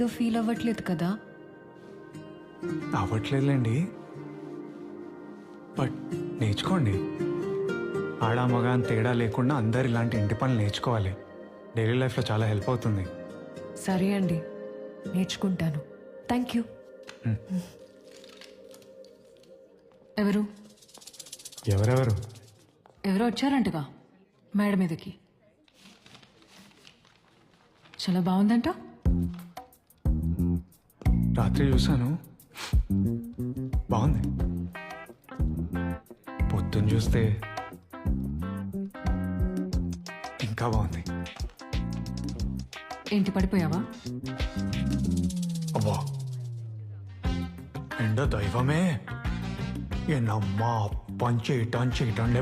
గా ఫీల్ అవ్వట్లేదు కదా? అవ్వట్లేదులేండి, బట్ నేర్చుకోండి. ఆడ మగ అని తేడా లేకుండా అందరు ఇలాంటి ఇంటి పనులు నేర్చుకోవాలి. డైలీ లైఫ్లో చాలా హెల్ప్ అవుతుంది. సరే అండి, నేర్చుకుంటాను. Thank you. ఎవరు ఎవరెవరు? ఎవరో వచ్చారంటగా మేడ మీదకి. చాలా బాగుందంట. రాత్రి చూసాను, బాగుంది. పొద్దున్న చూస్తే ఇంకా బాగుంది. ఏంటి, పడిపోయావా? అబ్బా, ఎండ దైవమే, ఎన్నమ్మా పంచేయటం చేయటం